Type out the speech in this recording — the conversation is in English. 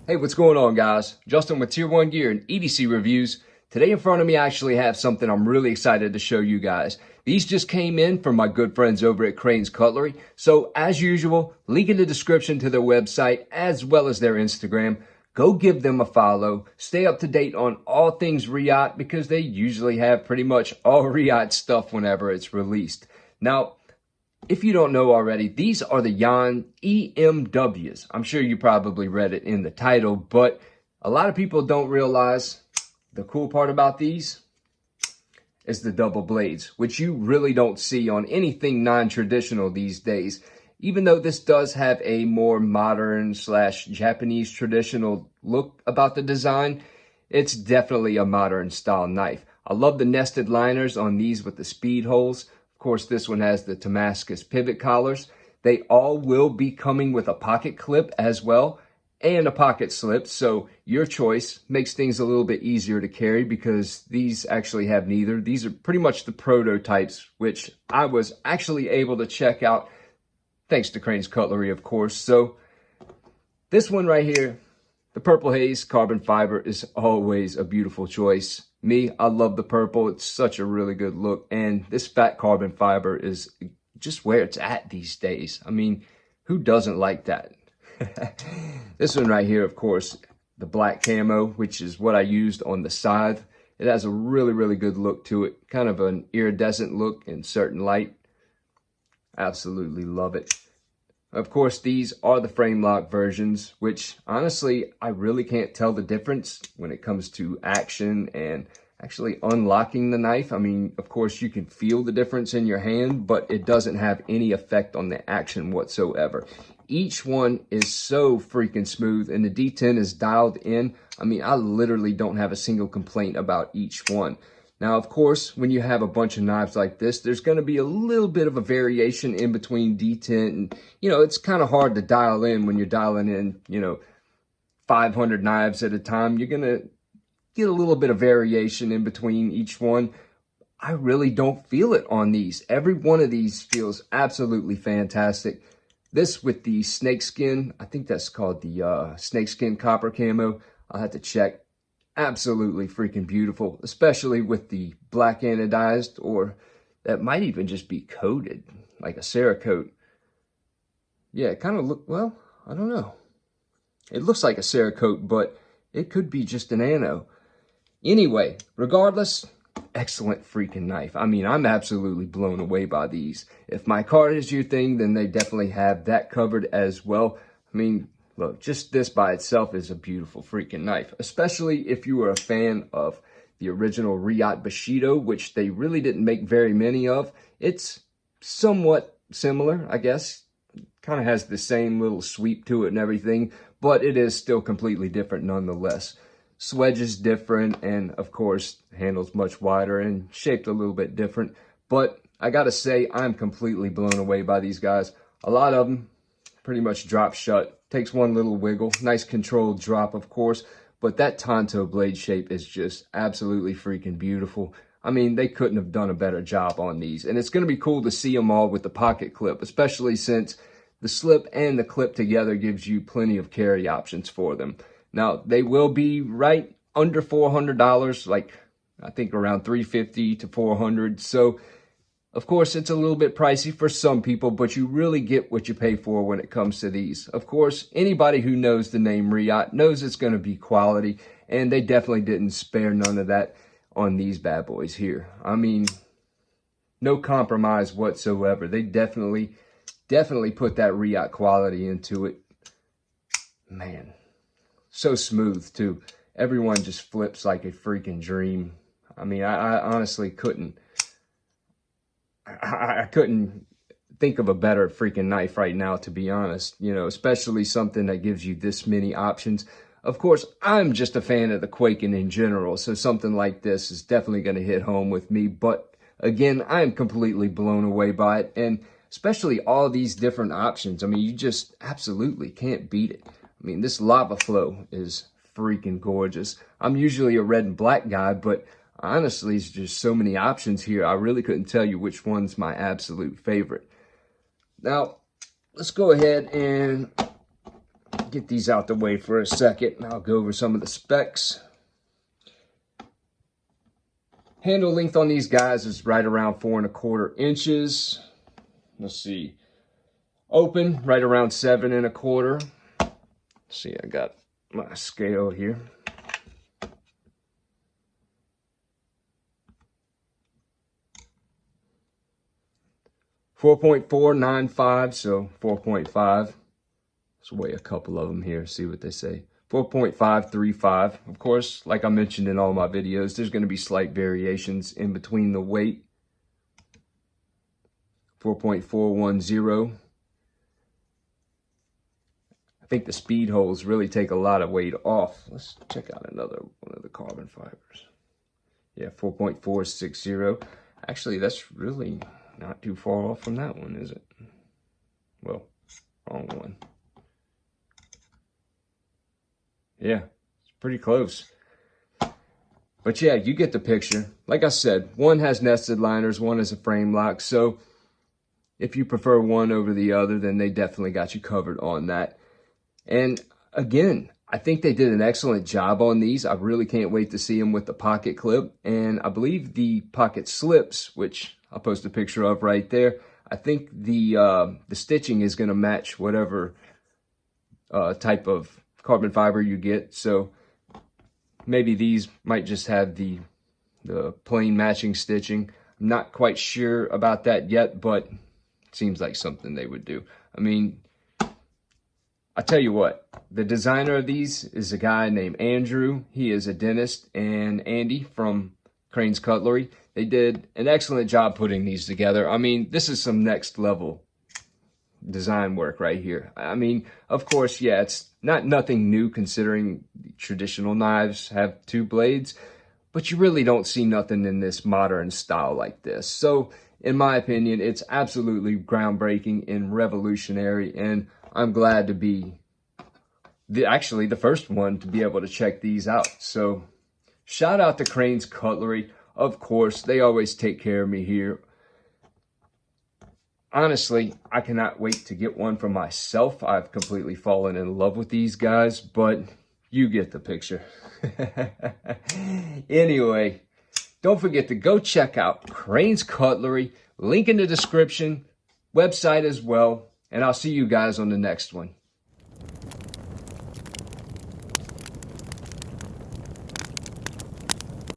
Hey, what's going on, guys? Justin with Tier 1 Gear and EDC Reviews. Today in front of me, I actually have something I'm really excited to show you guys. These just came in from my good friends over at Crane's Cutlery. So, as usual, link in the description to their website as well as their Instagram. Go give them a follow. Stay up to date on all things Riot because they usually have pretty much all Riot stuff whenever it's released. Now, if you don't know already, these are the Yan EMWs. I'm sure you probably read it in the title, but a lot of people don't realize the cool part about these is the double blades, which you really don't see on anything non-traditional these days. Even though this does have a more modern / Japanese traditional look about the design, it's definitely a modern style knife. I love the nested liners on these with the speed holes. Of course, this one has the Damascus pivot collars. They all will be coming with a pocket clip as well and a pocket slip. So your choice makes things a little bit easier to carry because these actually have neither. These are pretty much the prototypes, which I was actually able to check out thanks to Crane's Cutlery, of course. So this one right here, the Purple Haze carbon fiber, is always a beautiful choice. Me, I love the purple. It's such a really good look. And this fat carbon fiber is just where it's at these days. I mean, who doesn't like that? This one right here, of course, the black camo, which is what I used on the scythe. It has a really, really good look to it. Kind of an iridescent look in certain light. Absolutely love it. Of course, these are the frame lock versions, which honestly, I really can't tell the difference when it comes to action and actually unlocking the knife. I mean, of course, you can feel the difference in your hand, but it doesn't have any effect on the action whatsoever. Each one is so freaking smooth, and the D10 is dialed in. I mean, I literally don't have a single complaint about each one. Now, of course, when you have a bunch of knives like this, there's going to be a little bit of a variation in between D10. And, it's kind of hard to dial in when you're dialing in, 500 knives at a time. You're going to get a little bit of variation in between each one. I really don't feel it on these. Every one of these feels absolutely fantastic. This with the snakeskin, I think that's called the snakeskin copper camo. I'll have to check. Absolutely freaking beautiful, especially with the black anodized, or that might even just be coated, like a Cerakote. Yeah, it kind of look, well, I don't know. It looks like a Cerakote, but it could be just an ano. Anyway, regardless, excellent freaking knife. I mean, I'm absolutely blown away by these. If my card is your thing, then they definitely have that covered as well. I mean, look, just this by itself is a beautiful freaking knife, especially if you were a fan of the original Riot Bushido, which they really didn't make very many of. It's somewhat similar, I guess. Kind of has the same little sweep to it and everything, but it is still completely different nonetheless. Swedge is different, and of course, handle's much wider and shaped a little bit different. But I gotta say, I'm completely blown away by these guys. A lot of them pretty much drop shut. Takes one little wiggle. Nice controlled drop, of course. But that Tonto blade shape is just absolutely freaking beautiful. I mean, they couldn't have done a better job on these. And it's going to be cool to see them all with the pocket clip, especially since the slip and the clip together gives you plenty of carry options for them. Now, they will be right under $400, like I think around $350 to $400. So, of course, it's a little bit pricey for some people, but you really get what you pay for when it comes to these. Of course, anybody who knows the name Riot knows it's going to be quality, and they definitely didn't spare none of that on these bad boys here. I mean, no compromise whatsoever. They definitely put that Riot quality into it. Man, so smooth, too. Everyone just flips like a freaking dream. I mean, I honestly couldn't. I couldn't think of a better freaking knife right now, to be honest, especially something that gives you this many options. Of course, I'm just a fan of the Quaken in general, so something like this is definitely going to hit home with me. But again, I'm completely blown away by it, and especially all these different options. I mean, you just absolutely can't beat it. I mean, this lava flow is freaking gorgeous. I'm usually a red and black guy, but honestly, there's just so many options here. I really couldn't tell you which one's my absolute favorite. Now, let's go ahead and get these out the way for a second, and I'll go over some of the specs. Handle length on these guys is right around 4¼ inches. Let's see. Open, right around 7 1/4. Let's see, I got my scale here. .495, so 4.5. Let's weigh a couple of them here, see what they say. 4.535. Of course, like I mentioned in all my videos, there's going to be slight variations in between the weight. 4.410. I think the speed holes really take a lot of weight off. Let's check out another one of the carbon fibers. Yeah, 4.460. Actually, that's really not too far off from that one, is it? Well, wrong one. Yeah, it's pretty close. But yeah, you get the picture. Like I said, one has nested liners, one is a frame lock. So if you prefer one over the other, then they definitely got you covered on that. And again, I think they did an excellent job on these. I really can't wait to see them with the pocket clip. And I believe the pocket slips, which I'll post a picture of right there. I think the stitching is going to match whatever type of carbon fiber you get. So maybe these might just have the plain matching stitching. I'm not quite sure about that yet, but it seems like something they would do. I mean, I tell you what, the designer of these is a guy named Andrew. He is a dentist, and Andy from Crane's Cutlery. They did an excellent job putting these together. I mean, this is some next level design work right here. I mean, of course, yeah, it's nothing new considering traditional knives have 2 blades, but you really don't see nothing in this modern style like this. So in my opinion, it's absolutely groundbreaking and revolutionary, and I'm glad to be actually the first one to be able to check these out. So shout out to Crane's Cutlery. Of course, they always take care of me here. Honestly, I cannot wait to get one for myself. I've completely fallen in love with these guys, but you get the picture. Anyway, don't forget to go check out Crane's Cutlery. Link in the description, website as well, and I'll see you guys on the next one.